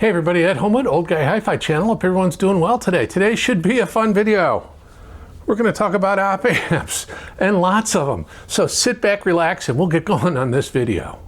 Hey everybody, Ed Homewood, Old Guy Hi-Fi channel. Hope everyone's doing well today. Today should be a fun video. We're going to talk about op amps and lots of them. So sit back, relax, and we'll get going on this video.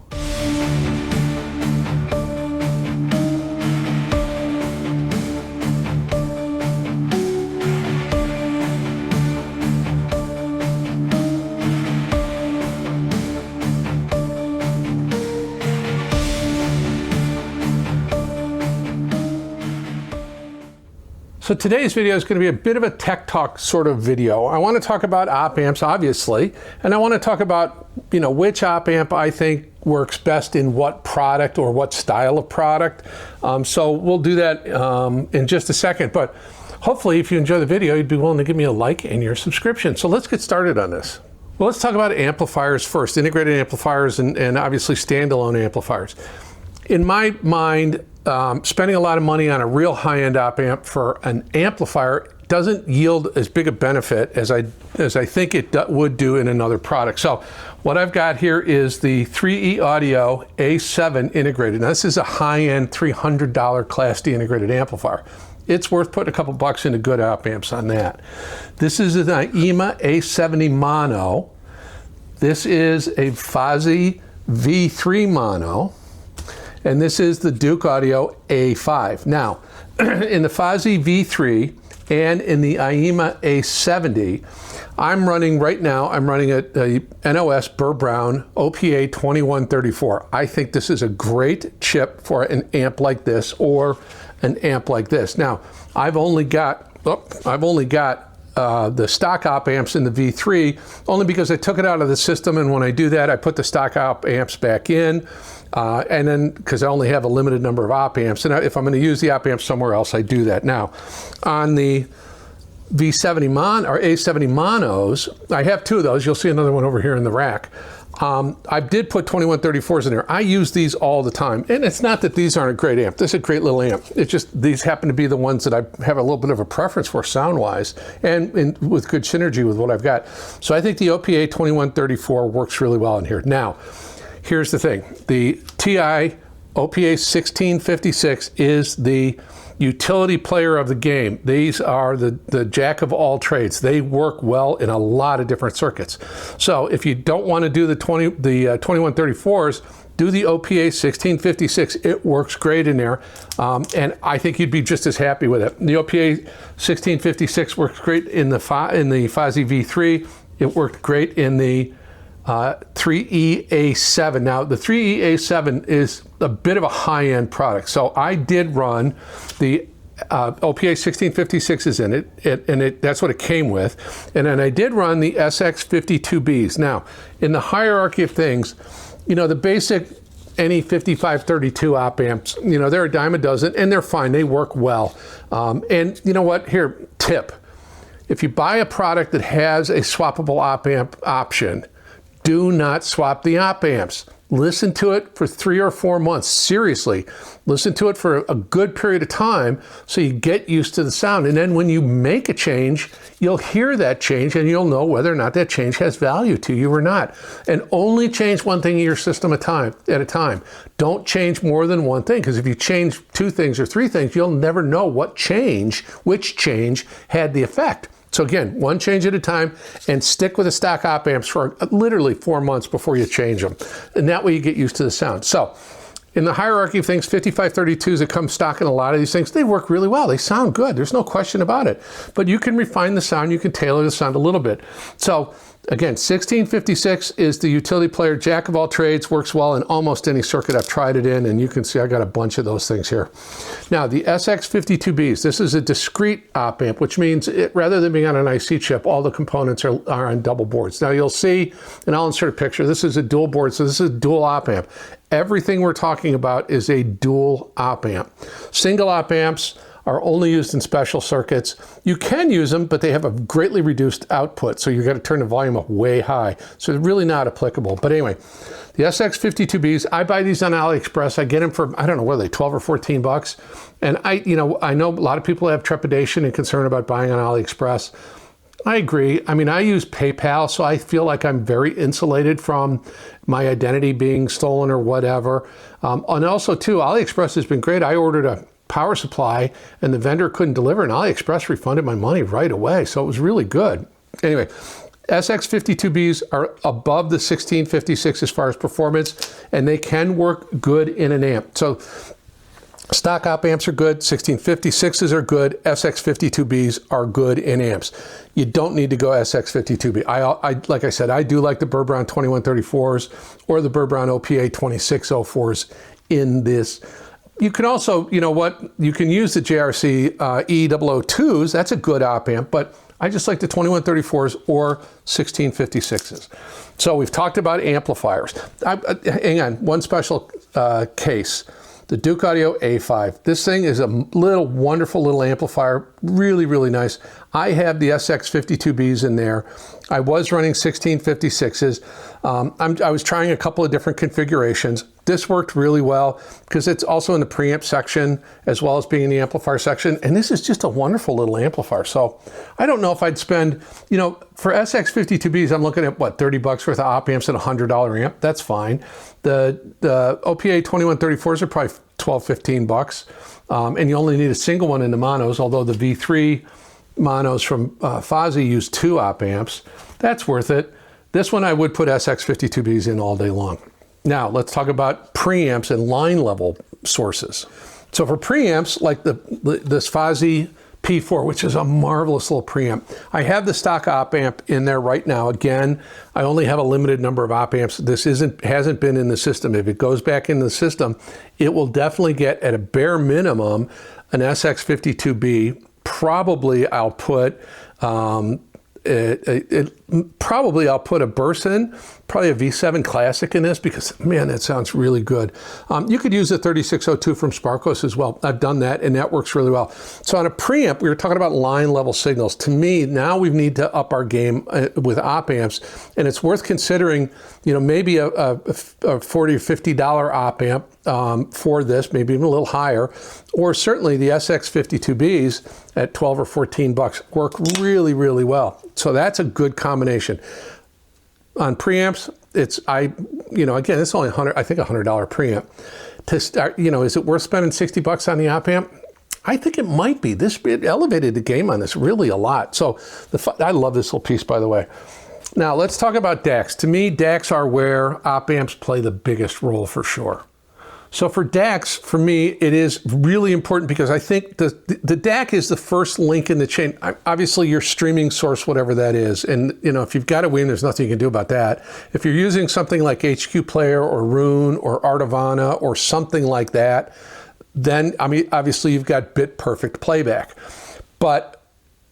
So today's video is going to be a bit of a tech talk sort of video. I want to talk about op amps, obviously, and I want to talk about, which op amp I think works best in what product or what style of product. So we'll do that in just a second, but hopefully if you enjoy the video, you'd be willing to give me a like and your subscription. So let's get started on this. Well, let's talk about amplifiers first, integrated amplifiers and obviously standalone amplifiers. In my mind, spending a lot of money on a real high-end op amp for an amplifier doesn't yield as big a benefit as I think it would do in another product. So what I've got here is the 3E Audio A7 integrated. Now this is a high-end $300 Class D integrated amplifier. It's worth putting a couple bucks into good op amps on that. This is an IEMA A70 mono. This is a Fozzy V3 mono. And this is the Duke Audio A5. Now, in the Fozzy V3 and in the IEMA A70, I'm running a NOS Burr Brown OPA 2134. I think this is a great chip for an amp like this or an amp like this. Now, I've only got the stock op amps in the V3 only because I took it out of the system, and when I do that, I put the stock op amps back in. And then, because I only have a limited number of op amps, and if I'm going to use the op amps somewhere else, I do that. Now, on the V70 or A70 monos, I have two of those. You'll see another one over here in the rack. I did put 2134s in there. I use these all the time, and it's not that these aren't a great amp. This is a great little amp. It's just these happen to be the ones that I have a little bit of a preference for sound-wise, and with good synergy with what I've got. So I think the OPA 2134 works really well in here. Now, here's the thing. The TI OPA 1656 is the utility player of the game. These are the jack of all trades. They work well in a lot of different circuits. So if you don't want to do the 2134s, do the OPA 1656. It works great in there, and I think you'd be just as happy with it. The OPA 1656 works great in the Fozzy V3. It worked great in the 3E A7. Now the 3E A7 is a bit of a high-end product, so I did run the OPA 1656 is in it, and that's what it came with, and then I did run the SX52Bs. Now in the hierarchy of things, the basic any 5532 op amps, they're a dime a dozen and they're fine, they work well, and you know what, here, tip, if you buy a product that has a swappable op amp option, do not swap the op amps. Listen to it for 3 or 4 months. Seriously, listen to it for a good period of time so you get used to the sound. And then when you make a change, you'll hear that change and you'll know whether or not that change has value to you or not. And only change one thing in your system at a time. Don't change more than one thing, because if you change 2 things or 3 things, you'll never know which change had the effect. So again, one change at a time, and stick with the stock op amps for literally 4 months before you change them. And that way you get used to the sound. So in the hierarchy of things, 5532s that come stock in a lot of these things, they work really well. They sound good. There's no question about it. But you can refine the sound. You can tailor the sound a little bit. So again, 1656 is the utility player, jack of all trades, works well in almost any circuit I've tried it in, and you can see I got a bunch of those things here. Now, the SX52Bs, this is a discrete op amp, which means rather than being on an IC chip, all the components are on double boards. Now, you'll see, and I'll insert a picture, this is a dual board, so this is a dual op amp. Everything we're talking about is a dual op amp. Single op amps are only used in special circuits. You can use them, but they have a greatly reduced output, so you've got to turn the volume up way high. So they're really not applicable. But anyway, the SX52Bs, I buy these on AliExpress. I get them for, I don't know, what are they, 12 or 14 bucks? And I know a lot of people have trepidation and concern about buying on AliExpress. I agree. I mean, I use PayPal, so I feel like I'm very insulated from my identity being stolen or whatever. And also, too, AliExpress has been great. I ordered a power supply, and the vendor couldn't deliver, and AliExpress refunded my money right away, so it was really good. Anyway, SX52Bs are above the 1656 as far as performance, and they can work good in an amp. So stock op amps are good, 1656s are good, SX52Bs are good in amps. You don't need to go SX52B. Like I said, I do like the Burr Brown 2134s or the Burr Brown OPA 2604s in this. You can also, you know what, you can use the JRC E002s, that's a good op amp, but I just like the 2134s or 1656s. So we've talked about amplifiers. Hang on, one special case. The Duke Audio A5. This thing is a little wonderful little amplifier, really, really nice. I have the SX52Bs in there. I was running 1656s. I was trying a couple of different configurations. This worked really well because it's also in the preamp section as well as being in the amplifier section. And this is just a wonderful little amplifier. So I don't know if I'd spend, you know, for SX52Bs, I'm looking at what, 30 bucks worth of op amps and a $100 amp. That's fine. The OPA 2134s are probably 12, 15 bucks. And you only need a single one in the monos, although the V3 monos from Fozzy use 2 op amps. That's worth it. This one I would put SX52Bs in all day long. Now let's talk about preamps and line level sources. So for preamps, like this Fozzy P4, which is a marvelous little preamp. I have the stock op amp in there right now. Again, I only have a limited number of op amps. This hasn't been in the system. If it goes back in the system, it will definitely get, at a bare minimum, an SX52B. Probably I'll put probably I'll put a Burson, probably a V7 Classic in this, because man, that sounds really good. You could use a 3602 from Sparkos as well. I've done that and that works really well. So on a preamp, we were talking about line level signals. To me, now we need to up our game with op amps, and it's worth considering, you know, maybe a $40 or $50 op amp for this, maybe even a little higher, or certainly the SX52Bs at 12 or 14 bucks work really, really well. So that's a good combination. On preamps, again, it's only I think $100 preamp. To start, you know, is it worth spending 60 bucks on the op amp? I think it might be. It elevated the game on this really a lot. So I love this little piece, by the way. Now let's talk about DACs. To me, DACs are where op amps play the biggest role for sure. So for DACs, for me, it is really important because I think the DAC is the first link in the chain. Obviously, your streaming source, whatever that is, and you know, if you've got a Win, there's nothing you can do about that. If you're using something like HQ Player or Roon or Artivana or something like that, then I mean, obviously, you've got bit perfect playback. But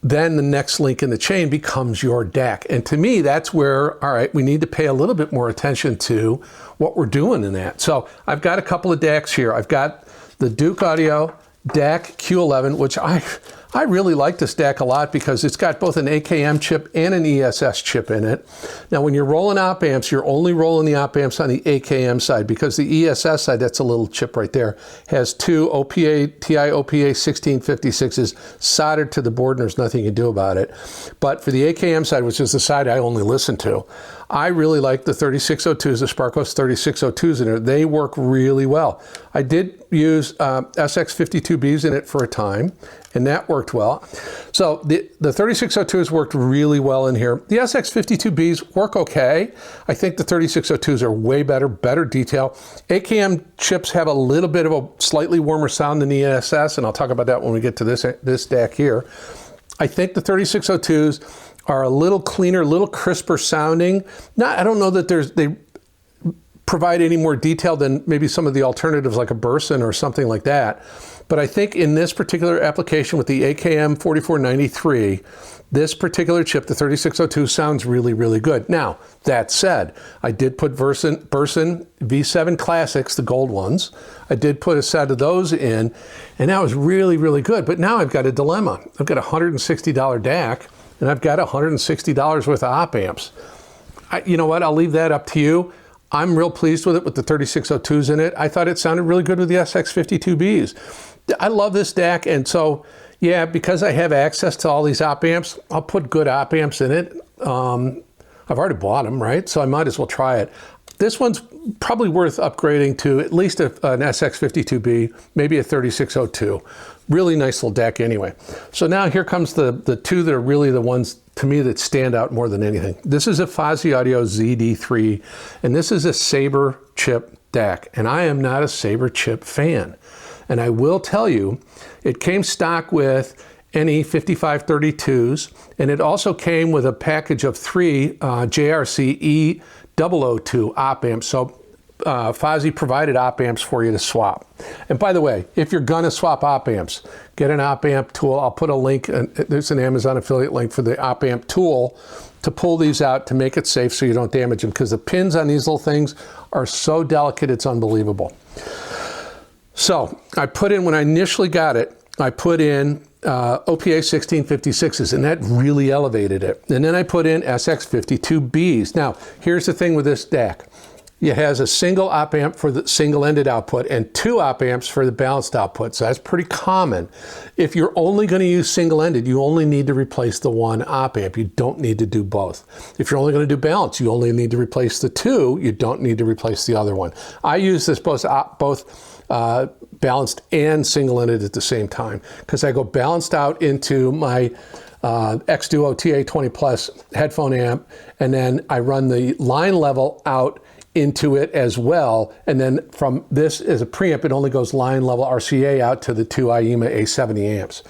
then the next link in the chain becomes your DAC. And to me, that's where, all right, we need to pay a little bit more attention to what we're doing in that. So I've got a couple of DACs here. I've got the Duke Audio DAC Q11, which I really like this DAC a lot because it's got both an AKM chip and an ESS chip in it. Now, when you're rolling op amps, you're only rolling the op amps on the AKM side because the ESS side, that's a little chip right there, has 2 TI OPA 1656s soldered to the board, and there's nothing you can do about it. But for the AKM side, which is the side I only listen to, I really like the 3602s, the Sparkos 3602s in there. They work really well. I did use SX52Bs in it for a time, and that worked well. So the 3602s worked really well in here. The SX52Bs work okay. I think the 3602s are way better detail. AKM chips have a little bit of a slightly warmer sound than the ESS, and I'll talk about that when we get to this DAC here. I think the 3602s are a little cleaner, a little crisper sounding. I don't know that they provide any more detail than maybe some of the alternatives like a Burson or something like that. But I think in this particular application with the AKM 4493, this particular chip, the 3602, sounds really, really good. Now, that said, I did put Burson V7 Classics, the gold ones. I did put a set of those in, and that was really, really good. But now I've got a dilemma. I've got a $160 DAC, and I've got $160 worth of op amps. You know what? I'll leave that up to you. I'm real pleased with it with the 3602s in it. I thought it sounded really good with the SX52Bs. I love this DAC, and so, Yeah, because I have access to all these op amps, I'll put good op amps in it. I've already bought them, right? So I might as well try it. This one's probably worth upgrading to at least an SX52B, maybe a 3602. Really nice little DAC anyway. So now here comes the two that are really the ones to me that stand out more than anything. This is a Fozzy Audio ZD3, and this is a Sabre chip DAC, and I am not a Sabre chip fan. And I will tell you, it came stock with NE 5532s, and it also came with a package of 3 JRC E002 op amps. So Fozzy provided op amps for you to swap. And by the way, if you're gonna swap op amps, get an op amp tool. I'll put a link, there's an Amazon affiliate link for the op amp tool to pull these out to make it safe so you don't damage them, because the pins on these little things are so delicate, it's unbelievable. So I put in, when I initially got it, I put in OPA 1656s, and that really elevated it. And then I put in SX52Bs. Now, here's the thing with this DAC. It has a single op amp for the single-ended output and 2 op amps for the balanced output. So that's pretty common. If you're only going to use single-ended, you only need to replace the 1 op amp. You don't need to do both. If you're only going to do balance, you only need to replace the 2. You don't need to replace the other one. I use this both balanced and single-ended at the same time, because I go balanced out into my X-Duo TA20 Plus headphone amp, and then I run the line level out into it as well, and then from this as a preamp, it only goes line level RCA out to the 2 IEMA A70 amps.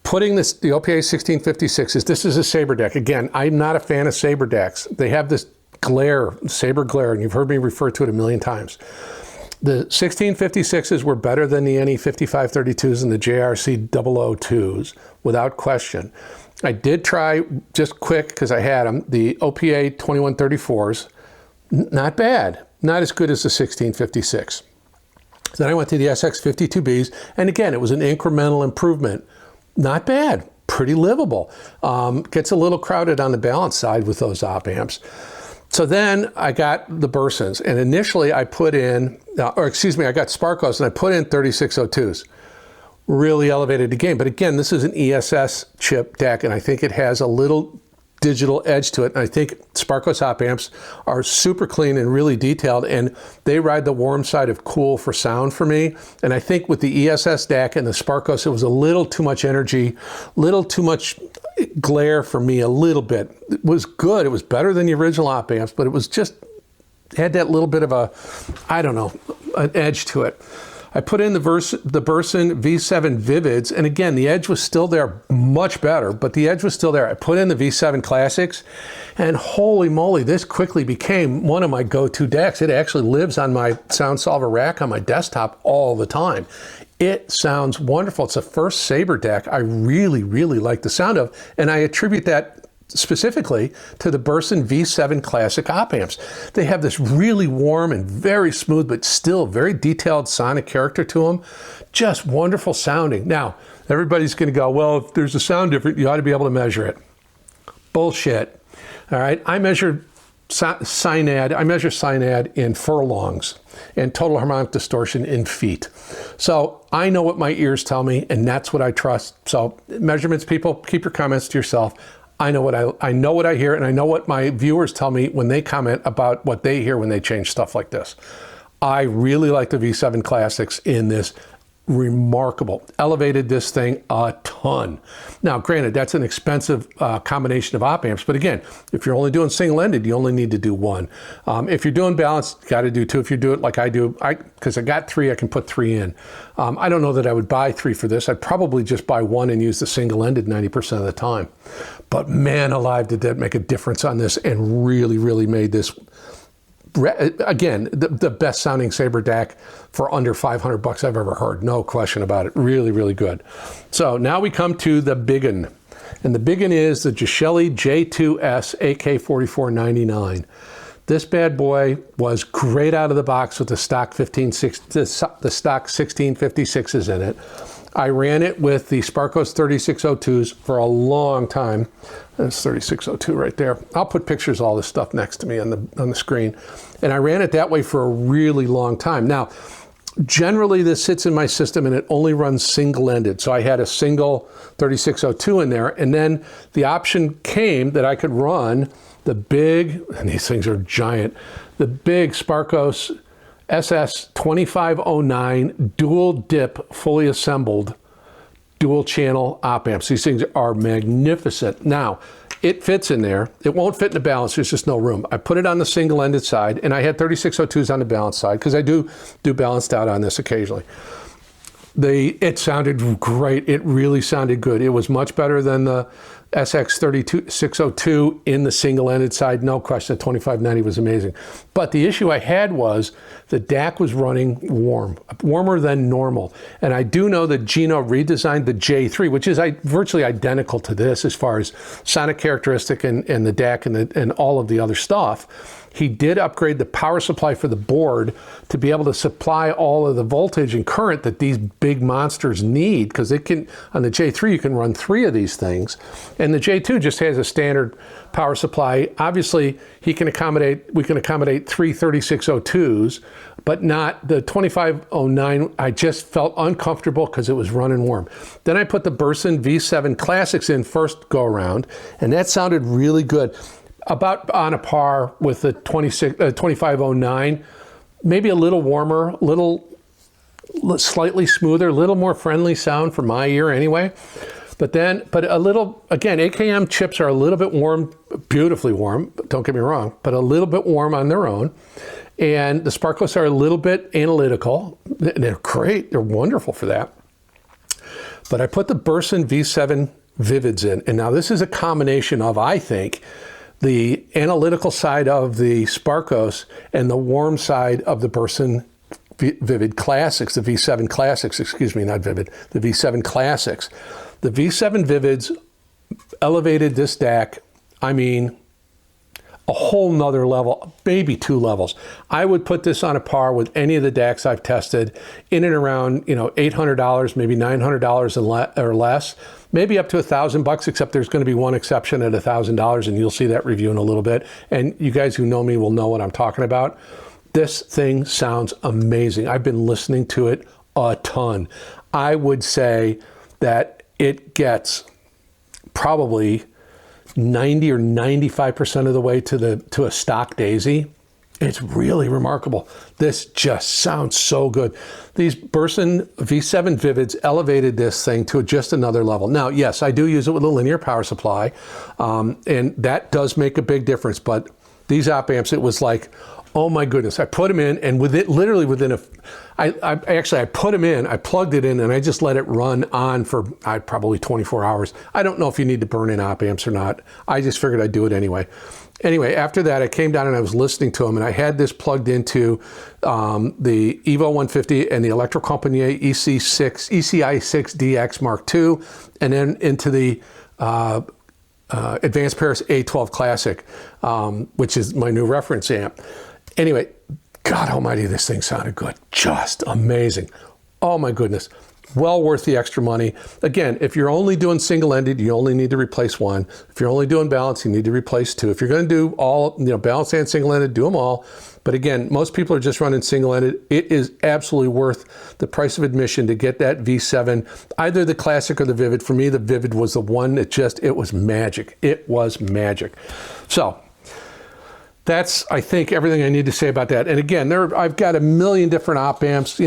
Putting this, the OPA 1656s, this is a Sabre DAC. Again, I'm not a fan of Sabre DACs. They have this glare, Sabre glare, and you've heard me refer to it a million times. The 1656s were better than the NE 5532s and the JRC 002s, without question. I did try, just quick, because I had them, the OPA 2134s. Not bad, not as good as the 1656. Then I went to the SX52Bs, and again, it was an incremental improvement. Not bad, pretty livable. Gets a little crowded on the balance side with those op amps. So then I got the Bursons, and initially I put in, I got Sparkos, and I put in 3602s. Really elevated the game, but again, this is an ESS chip DAC, and I think it has a little digital edge to it. And I think Sparkos op amps are super clean and really detailed, and they ride the warm side of cool for sound for me. And I think with the ESS DAC and the Sparkos, it was a little too much energy, little too much glare for me, a little bit. It was good. It was better than the original op amps, but it was just, had that little bit of a, I don't know, an edge to it. I put in the Burson V7 Vivids, and again, the edge was still there, much better, but the edge was still there. I put in the V7 Classics, and holy moly, this quickly became one of my go-to DACs. It actually lives on my sound solver rack on my desktop all the time. It sounds wonderful. It's the first Sabre DAC I really, really like the sound of, and I attribute that specifically to the Burson V7 Classic op amps. They have this really warm and very smooth, but still very detailed sonic character to them. Just wonderful sounding. Now, everybody's going to go, well, if there's a sound different, you ought to be able to measure it. Bullshit. All right, I measure synad in furlongs and total harmonic distortion in feet. So I know what my ears tell me, and that's what I trust. So measurements, people, keep your comments to yourself. I know what I hear, and I know what my viewers tell me when they comment about what they hear when they change stuff like this. I really like the V7 Classics in this. Remarkable. Elevated this thing a ton. Now, granted, that's an expensive combination of op amps, but again, if you're only doing single-ended, you only need to do 1. If you're doing balanced, you got to do 2. If you do it like I do, because I got 3, I can put 3 in. I don't know that I would buy 3 for this. I'd probably just buy 1 and use the single-ended 90% of the time. But man alive, did that make a difference on this, and really, really made this, again, the best sounding Sabre DAC for under $500 I've ever heard. No question about it. Really, really good. So now we come to the biggin. And the biggin is the Geshelli J2S AK4499. This bad boy was great out of the box with the stock 1656s in it. I ran it with the Sparkos 3602s for a long time. That's 3602 right there. I'll put pictures of all this stuff next to me on the screen. And I ran it that way for a really long time. Now, Generally, this sits in my system and it only runs single-ended. So I had a single 3602 in there, and then the option came that I could run the big, and these things are giant, the big Sparkos SS2509 dual dip, fully assembled, dual channel op amps. These things are magnificent. Now, it fits in there. It won't fit in the balance. There's just no room. I put it on the single-ended side, and I had 3602s on the balance side because I do balanced out on this occasionally. It sounded great. It really sounded good. It was much better than the SX3602 in the single-ended side. No question, the 2590 was amazing. But the issue I had was the DAC was running warmer than normal. And I do know that Gino redesigned the J3, which is virtually identical to this as far as sonic characteristic and the DAC and all of the other stuff. He did upgrade the power supply for the board to be able to supply all of the voltage and current that these big monsters need, because it can, on the J3 you can run 3 of these things, and the J2 just has a standard power supply. Obviously we can accommodate 3 3602s, but not the 2509. I just felt uncomfortable because it was running warm. Then I put the Burson V7 Classics in first go around, and that sounded really good. About on a par with the 2509, maybe a little warmer, slightly smoother, a little more friendly sound for my ear anyway. But a little, again, AKM chips are a little bit warm, beautifully warm, don't get me wrong, but a little bit warm on their own. And the Sparkos are a little bit analytical. They're great, they're wonderful for that. But I put the Burson V7 Vivids in, and now this is a combination of, I think, the analytical side of the Sparkos and the warm side of the Burson Vivid Classics, the V7 Classics, excuse me, not Vivid, the V7 Classics. The V7 Vivids elevated this DAC, I mean, a whole nother level, maybe 2 levels. I would put this on a par with any of the DACs I've tested, in and around, $800, maybe $900 or less. Maybe up to $1,000, except there's going to be one exception at $1,000, and you'll see that review in a little bit. And you guys who know me will know what I'm talking about. This thing sounds amazing. I've been listening to it a ton. I would say that it gets probably 90 or 95% of the way to a stock Daisy. It's really remarkable. This just sounds so good. These Burson V7 Vivids elevated this thing to just another level. Now, yes, I do use it with a linear power supply, and that does make a big difference. But these op amps, it was like, oh my goodness. I put them in, and literally within I put them in, I plugged it in, and I just let it run on for probably 24 hours. I don't know if you need to burn in op amps or not. I just figured I'd do it anyway. Anyway, after that, I came down and I was listening to them, and I had this plugged into the Evo 150 and the Electrocompagnie ECI6 DX Mark II, and then into the Advanced Paris A12 Classic, which is my new reference amp. Anyway, God almighty, this thing sounded good. Just amazing. Oh my goodness. Well worth the extra money. Again, if you're only doing single-ended, you only need to replace 1. If you're only doing balance, you need to replace 2. If you're going to do all, balance and single-ended, do them all. But again, most people are just running single-ended. It is absolutely worth the price of admission to get that V7, either the Classic or the Vivid. For me, the Vivid was the one that it was magic. It was magic. So that's, I think, everything I need to say about that. And again, I've got a million different op amps.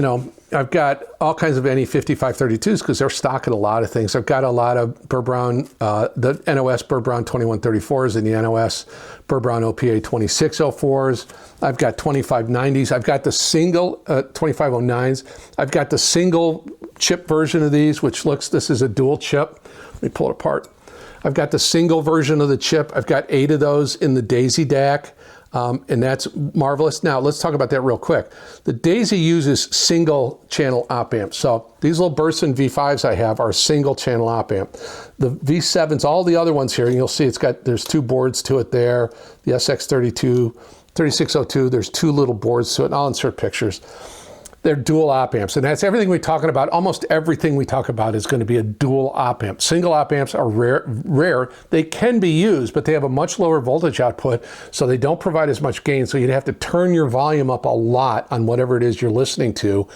I've got all kinds of NE 5532s because they're stocking a lot of things. I've got a lot of Burr Brown, the NOS Burr Brown 2134s and the NOS Burr Brown OPA 2604s. I've got 2590s. I've got the single 2509s. I've got the single chip version of these, this is a dual chip. Let me pull it apart. I've got the single version of the chip. I've got 8 of those in the Daisy DAC. And that's marvelous. Now, let's talk about that real quick. The Daisy uses single channel op amps. So these little Burson V5s I have are single channel op amp. The V7s, all the other ones here, you'll see there's 2 boards to it there. The SX3602, there's 2 little boards to it. And I'll insert pictures. They're dual op amps, and that's everything we're talking about. Almost everything we talk about is going to be a dual op amp. Single op amps are rare. They can be used, but they have a much lower voltage output, so they don't provide as much gain. So you'd have to turn your volume up a lot on whatever it is you're listening to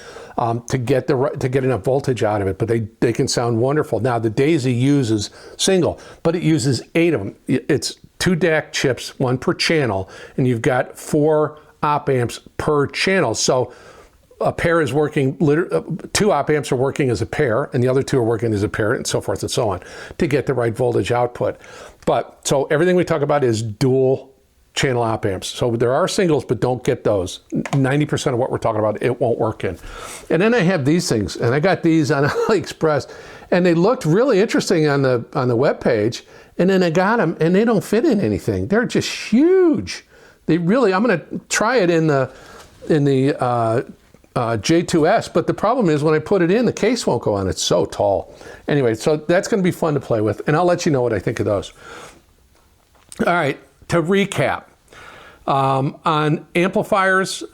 get enough voltage out of it. But they can sound wonderful. Now the Daisy uses single, but it uses 8 of them. It's 2 DAC chips, 1 per channel, and you've got 4 op amps per channel. So a pair is working, 2 op amps are working as a pair, and the other 2 are working as a pair, and so forth and so on, to get the right voltage output. But so everything we talk about is dual channel op amps. So there are singles, but don't get those. 90% of what we're talking about, it won't work in. And then I have these things, and I got these on AliExpress, and they looked really interesting on the web page. And then I got them, and they don't fit in anything. They're just huge. They really. I'm going to try it in the J2S, but the problem is when I put it in, the case won't go on. It's so tall. Anyway, so that's going to be fun to play with, and I'll let you know what I think of those. All right, to recap, on amplifiers,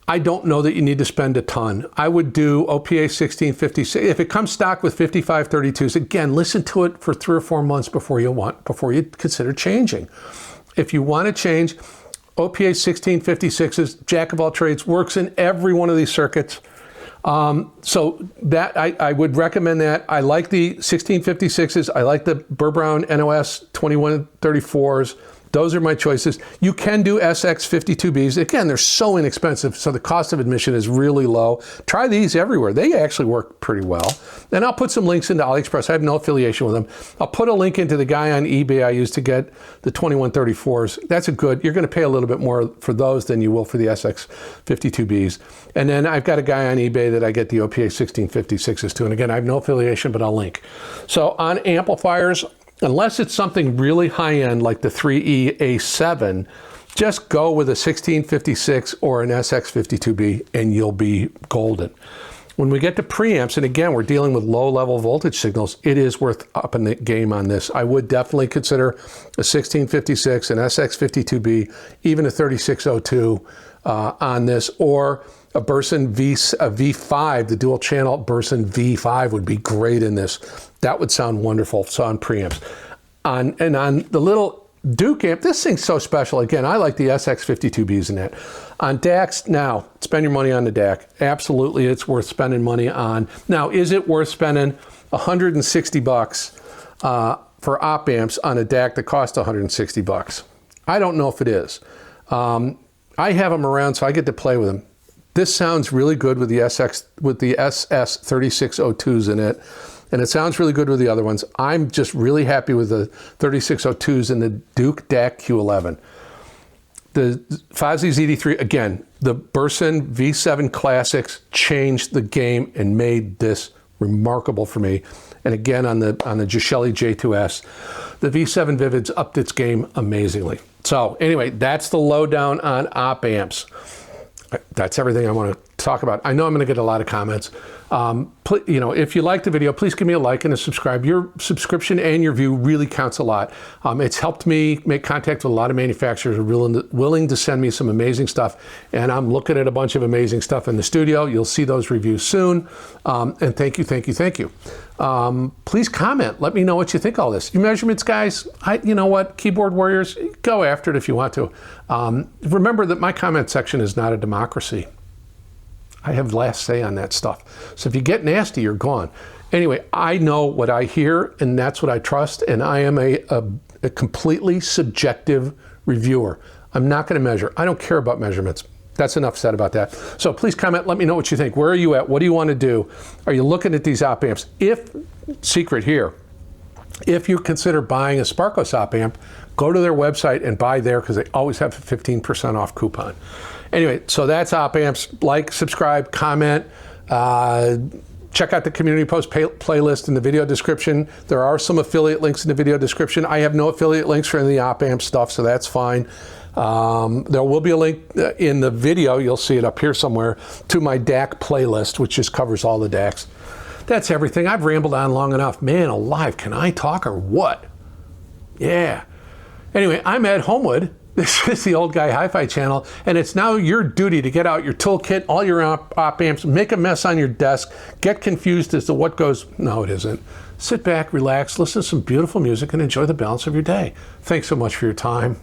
I don't know that you need to spend a ton. I would do OPA 1656. If it comes stock with 5532s, again, listen to it for 3 or 4 months before you consider changing. If you want to change, OPA 1656s, jack of all trades, works in every one of these circuits. So that I would recommend that. I like the 1656s. I like the Burr Brown NOS 2134s. Those are my choices. You can do SX52Bs. Again, they're so inexpensive, so the cost of admission is really low. Try these everywhere. They actually work pretty well. And I'll put some links into AliExpress. I have no affiliation with them. I'll put a link into the guy on eBay I used to get the 2134s. That's you're going to pay a little bit more for those than you will for the SX52Bs. And then I've got a guy on eBay that I get the OPA 1656s to. And again, I have no affiliation, but I'll link. So on amplifiers, unless it's something really high-end like the 3E A7, just go with a 1656 or an SX52B and you'll be golden. When we get to preamps, and again, we're dealing with low-level voltage signals, it is worth upping the game on this. I would definitely consider a 1656, an SX52B, even a 3602 on this, or a Burson V5, the dual channel Burson V5 would be great in this. That would sound wonderful. So on preamps. On the little Duke amp, this thing's so special. Again, I like the SX52Bs in that. On DACs, now, spend your money on the DAC. Absolutely, it's worth spending money on. Now, is it worth spending $160 for op amps on a DAC that costs $160? I don't know if it is. I have them around, so I get to play with them. This sounds really good with the SS3602s in it, and it sounds really good with the other ones. I'm just really happy with the 3602s and the Duke DAC Q11. The Fozzy ZD3, again, the Burson V7 Classics changed the game and made this remarkable for me. And again, on the Gishelli J2S, the V7 Vivid's upped its game amazingly. So anyway, that's the lowdown on op amps. That's everything I want to talk about. I know I'm going to get a lot of comments. If you like the video, please give me a like and a subscribe. Your subscription and your view really counts a lot. It's helped me make contact with a lot of manufacturers who are willing to send me some amazing stuff. And I'm looking at a bunch of amazing stuff in the studio. You'll see those reviews soon. And thank you, thank you, thank you. Please comment. Let me know what you think of all this. Your measurements, guys, you know what? Keyboard warriors, go after it if you want to. Remember that my comment section is not a democracy. I have last say on that stuff. So if you get nasty, you're gone. Anyway, I know what I hear, and that's what I trust, and I am a completely subjective reviewer. I'm not going to measure. I don't care about measurements. That's enough said about that. So please comment. Let me know what you think. Where are you at? What do you want to do? Are you looking at these op amps? Secret here, if you consider buying a Sparkos op amp, go to their website and buy there because they always have a 15% off coupon. Anyway, so that's op amps. Like, subscribe, comment. Check out the community post playlist in the video description. There are some affiliate links in the video description. I have no affiliate links for any of the op amp stuff, so that's fine. There will be a link in the video, you'll see it up here somewhere, to my DAC playlist, which just covers all the DACs. That's everything. I've rambled on long enough. Man alive, can I talk or what? Yeah. Anyway, I'm Ed Homewood, This is the Old Guy Hi-Fi channel, and it's now your duty to get out your toolkit, all your op amps, make a mess on your desk, get confused as to what goes. No, it isn't. Sit back, relax, listen to some beautiful music, and enjoy the balance of your day. Thanks so much for your time.